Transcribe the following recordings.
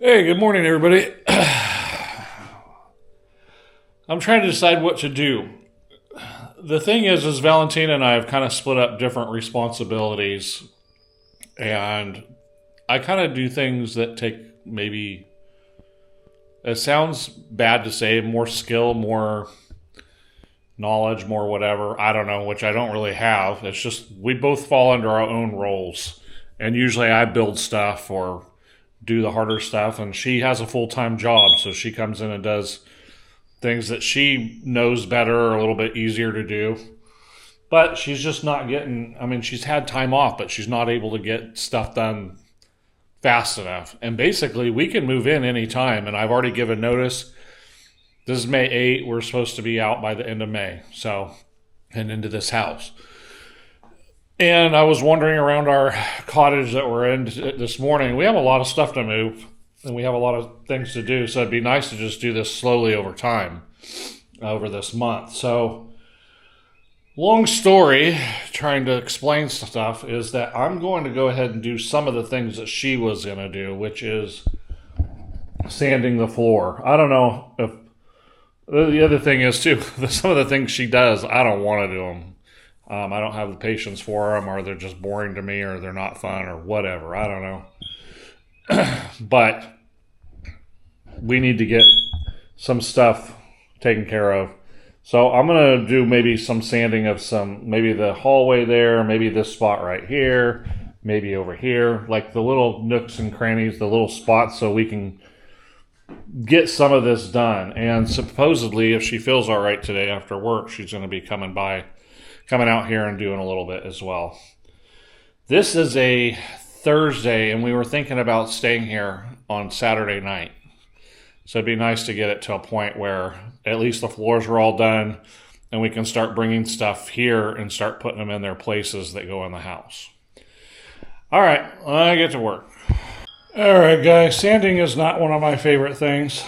Hey, good morning, everybody. I'm trying to decide what to do. The thing is Valentina and I have kind of split up different responsibilities, and I kind of do things that take maybe, it sounds bad to say, more skill, more knowledge, more whatever. I don't know, which I don't really have. It's just we both fall under our own roles, and usually I build stuff or do the harder stuff, and she has a full-time job, so she comes in and does things that she knows better or a little bit easier to do. But she's just not getting, she's had time off, but she's not able to get stuff done fast enough. And basically, we can move in anytime, and I've already given notice. This is May 8th. We're supposed to be out by the end of May, and into this house. And I was wandering around our cottage that we're in this morning. We have a lot of stuff to move, and we have a lot of things to do, so it'd be nice to just do this slowly over time, over this month. So, long story, trying to explain stuff, is that I'm going to go ahead and do some of the things that she was going to do, which is sanding the floor. I don't know if... The other thing is, too, some of the things she does, I don't want to do them. I don't have the patience for them, or they're just boring to me, or they're not fun, or whatever. I don't know. But we need to get some stuff taken care of. So I'm going to do maybe some sanding of maybe the hallway there, maybe this spot right here, maybe over here, like the little nooks and crannies, the little spots, so we can get some of this done. And supposedly, if she feels all right today after work, she's going to be coming out here and doing a little bit as well. This is a Thursday, and we were thinking about staying here on Saturday night. So it'd be nice to get it to a point where at least the floors are all done, and we can start bringing stuff here and start putting them in their places that go in the house. All right, I get to work. All right, guys, sanding is not one of my favorite things.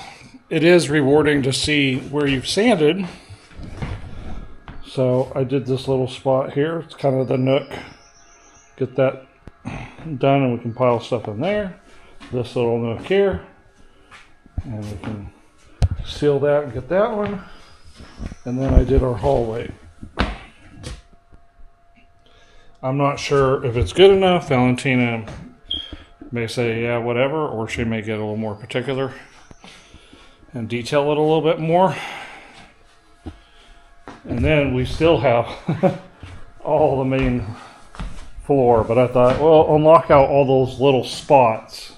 It is rewarding to see where you've sanded. So I did this little spot here. It's kind of the nook. Get that done, and we can pile stuff in there. This little nook here. And we can seal that and get that one. And then I did our hallway. I'm not sure if it's good enough. Valentina may say, yeah, whatever, or she may get a little more particular and detail it a little bit more. And then we still have all the main floor, but I thought, well, unlock out all those little spots,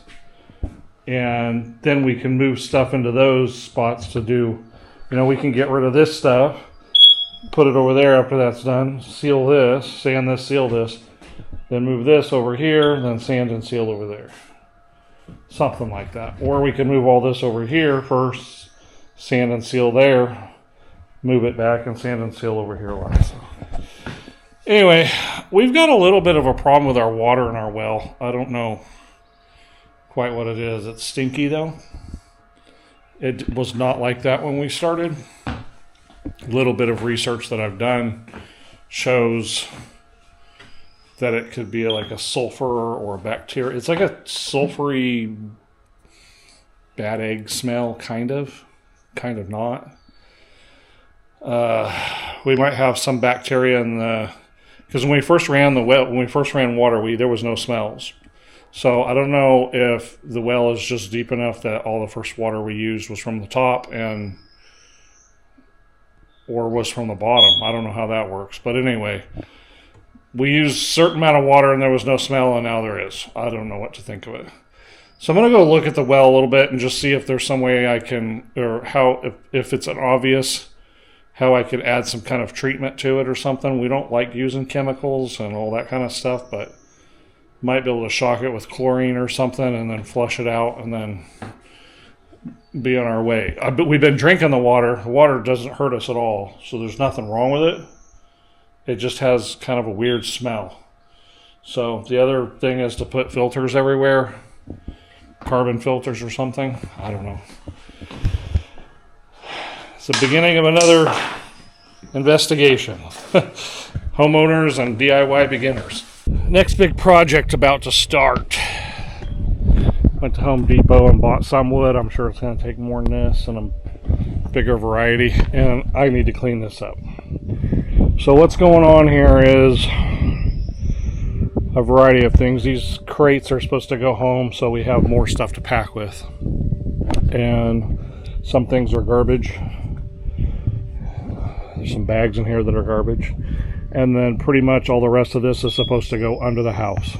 and then we can move stuff into those spots to do, we can get rid of this stuff, put it over there after that's done, seal this, sand this, seal this, then move this over here, then sand and seal over there. Something like that. Or we can move all this over here first, sand and seal there, move it back, and sand and seal over here last. Anyway, we've got a little bit of a problem with our water in our well. I don't know quite what it is. It's stinky, though. It was not like that when we started. A little bit of research that I've done shows that it could be like a sulfur or a bacteria. It's like a sulfury bad egg smell, kind of not. We might have some bacteria in because when we first ran water, there was no smells. So I don't know if the well is just deep enough that all the first water we used was from the top or was from the bottom. I don't know how that works. But anyway, we used a certain amount of water and there was no smell, and now there is. I don't know what to think of it. So I'm going to go look at the well a little bit and just see if there's some way I can, or if it's an obvious, how I could add some kind of treatment to it or something. We don't like using chemicals and all that kind of stuff, but might be able to shock it with chlorine or something and then flush it out and then be on our way. We've been drinking the water. The water doesn't hurt us at all, so there's nothing wrong with it. It just has kind of a weird smell. So the other thing is to put filters everywhere, carbon filters or something. I don't know. It's the beginning of another investigation. Homeowners and DIY beginners. Next big project about to start. Went to Home Depot and bought some wood. I'm sure it's going to take more than this and a bigger variety, and I need to clean this up. So what's going on here is a variety of things. These crates are supposed to go home, so we have more stuff to pack with, and some things are garbage. There's some bags in here that are garbage, and then pretty much all the rest of this is supposed to go under the house.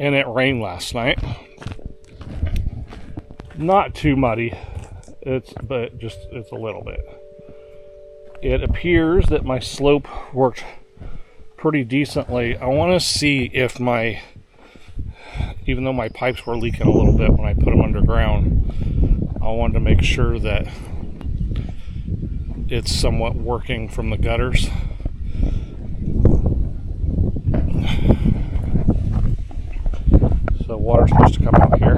And it rained last night. Not too muddy, but it's a little bit. It appears that my slope worked pretty decently. I want to see if even though my pipes were leaking a little bit when I put them underground, I wanted to make sure that it's somewhat working from the gutters. So water's supposed to come out here,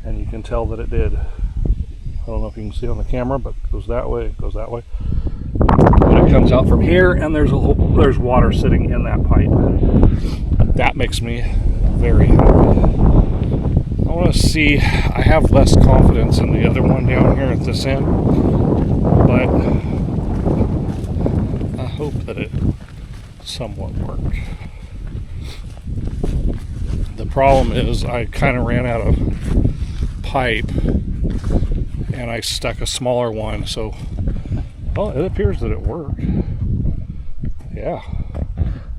and you can tell that it did. I don't know if you can see on the camera, but it goes that way, it goes that way. And it comes out from here, and there's water sitting in that pipe. That makes me very happy. I want to see, I have less confidence in the other one down here at this end, but I hope that it somewhat worked. The problem is I kind of ran out of pipe, and I stuck a smaller one, so well, it appears that it worked. Yeah.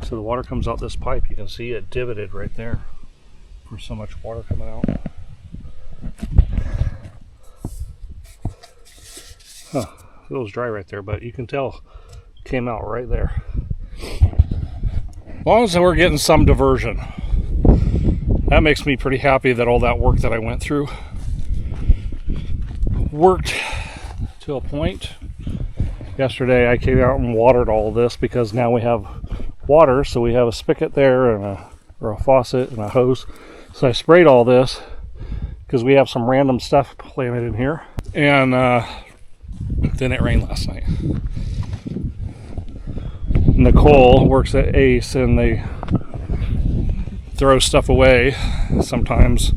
So the water comes out this pipe. You can see it divoted right there for so much water coming out. Huh. It was dry right there, but you can tell it came out right there. As long as we're getting some diversion. That makes me pretty happy that all that work that I went through worked to a point. Yesterday I came out and watered all of this because now we have water, so we have a spigot there and a faucet and a hose. So I sprayed all this because we have some random stuff planted in here, and then it rained last night. Nicole works at Ace, and they throw stuff away sometimes,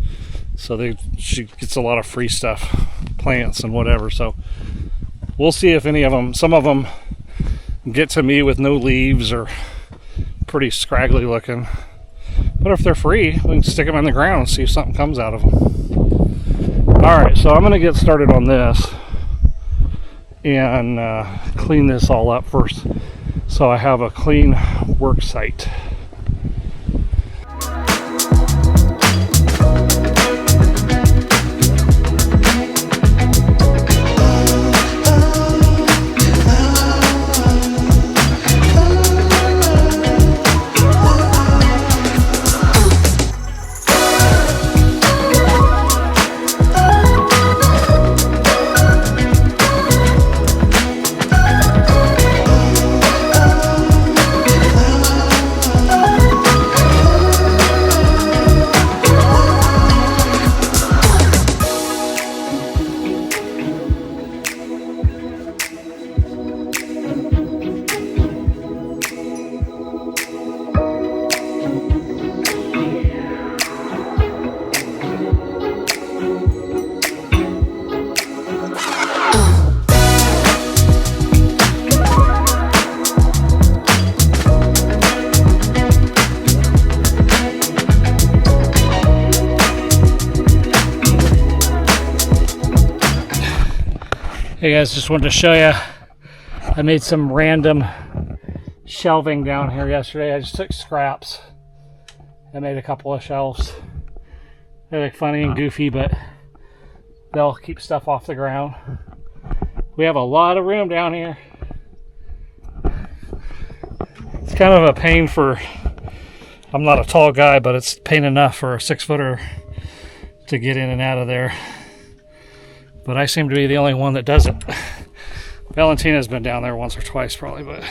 so she gets a lot of free stuff, plants and whatever. So we'll see if any of them, some of them get to me with no leaves or pretty scraggly looking, but if they're free, we can stick them in the ground and see if something comes out of them. Alright, so I'm going to get started on this and clean this all up first, so I have a clean work site. Hey guys, just wanted to show you, I made some random shelving down here yesterday. I just took scraps and made a couple of shelves. They look funny and goofy, but they'll keep stuff off the ground. We have a lot of room down here. It's kind of a pain for, I'm not a tall guy, but it's pain enough for a 6-footer to get in and out of there. But I seem to be the only one that does it. Valentina's been down there once or twice probably, but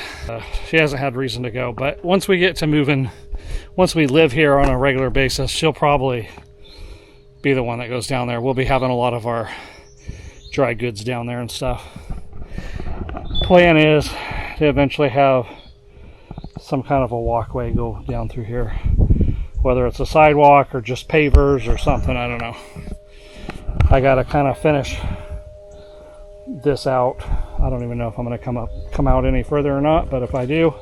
she hasn't had reason to go. But once we get to moving, once we live here on a regular basis, she'll probably be the one that goes down there. We'll be having a lot of our dry goods down there and stuff. Plan is to eventually have some kind of a walkway go down through here. whether it's a sidewalk or just pavers or something, I don't know. I gotta kind of finish this out. I don't even know if I'm gonna come out any further or not, but if I do,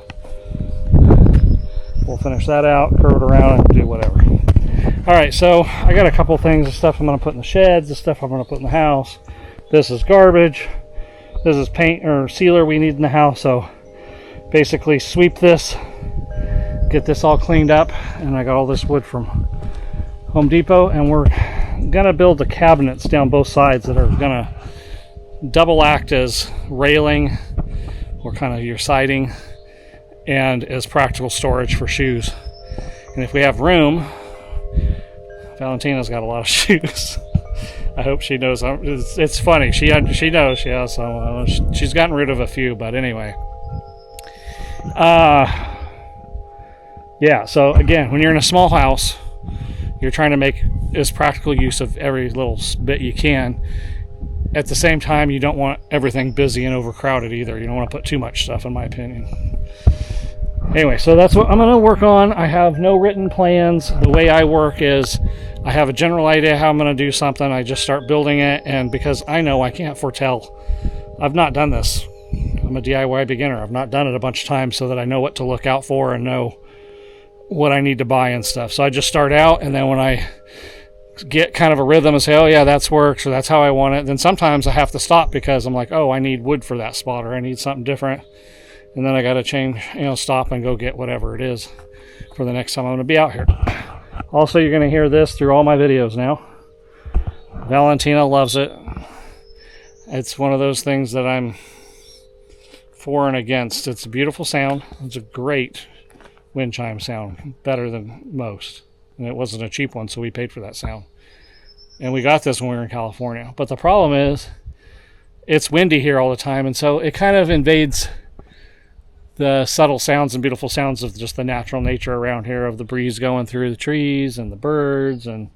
we'll finish that out, curve it around, and do whatever. All right, so I got a couple things of stuff I'm gonna put in the sheds, the stuff I'm gonna put in the house. This is garbage. This is paint or sealer we need in the house. So basically sweep this, get this all cleaned up, and I got all this wood from Home Depot, and we're gonna build the cabinets down both sides that are gonna double act as railing or kind of your siding and as practical storage for shoes. And if we have room, Valentina's got a lot of shoes. I hope she knows. It's funny. She knows she has some. She's gotten rid of a few, but anyway. Yeah, so again, when you're in a small house, you're trying to make as practical use of every little bit you can. At the same time, you don't want everything busy and overcrowded either. You don't want to put too much stuff, in my opinion. Anyway, so that's what I'm going to work on. I have no written plans. The way I work is I have a general idea how I'm going to do something. I just start building it, and because I know I can't foretell. I've not done this. I'm a DIY beginner. I've not done it a bunch of times so that I know what to look out for and know what I need to buy and stuff. So I just start out, and then when I get kind of a rhythm and say, oh yeah, that's works, or that's how I want it, then sometimes I have to stop because I'm like, oh, I need wood for that spot, or I need something different. And then I got to change, stop and go get whatever it is for the next time I'm going to be out here. Also, you're going to hear this through all my videos now. Valentina loves it. It's one of those things that I'm for and against. It's a beautiful sound. It's a great wind chime sound, better than most. And it wasn't a cheap one, so we paid for that sound. And we got this when we were in California. But the problem is, it's windy here all the time, and so it kind of invades the subtle sounds and beautiful sounds of just the natural nature around here, of the breeze going through the trees and the birds, and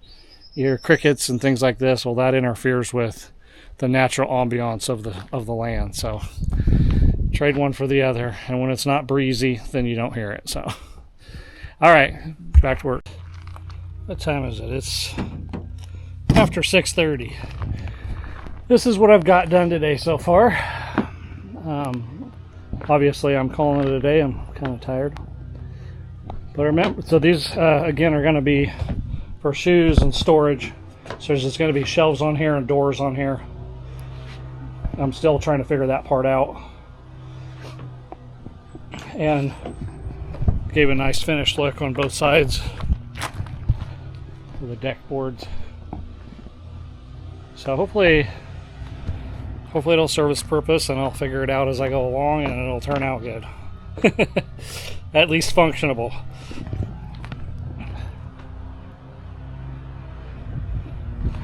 you hear crickets and things like this. Well, that interferes with the natural ambiance of the land. So trade one for the other, and when it's not breezy, then you don't hear it. So all right, back to work. What time is it? It's after 6:30. This is what I've got done today so far. Obviously, I'm calling it a day. I'm kind of tired. But remember, so these, again, are going to be for shoes and storage. So there's going to be shelves on here and doors on here. I'm still trying to figure that part out. And gave a nice finished look on both sides of the deck boards. So hopefully it'll serve its purpose, and I'll figure it out as I go along, and it'll turn out good. At least functionable.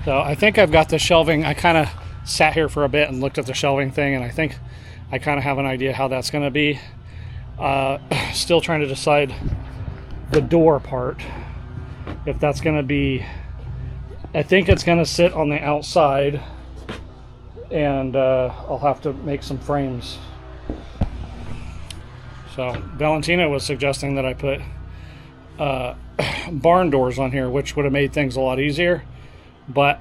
So I think I've got the shelving. I kind of sat here for a bit and looked at the shelving thing, and I think I kind of have an idea how that's going to be. Still trying to decide the door part. If that's going to be, I think it's going to sit on the outside, and I'll have to make some frames. So Valentina was suggesting that I put barn doors on here, which would have made things a lot easier, but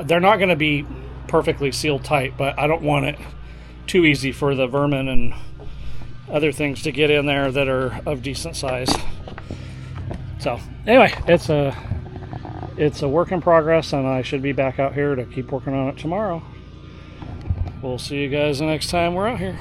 they're not going to be perfectly sealed tight, but I don't want it too easy for the vermin and other things to get in there that are of decent size. So anyway, it's a work in progress, and I should be back out here to keep working on it tomorrow. We'll see you guys the next time we're out here.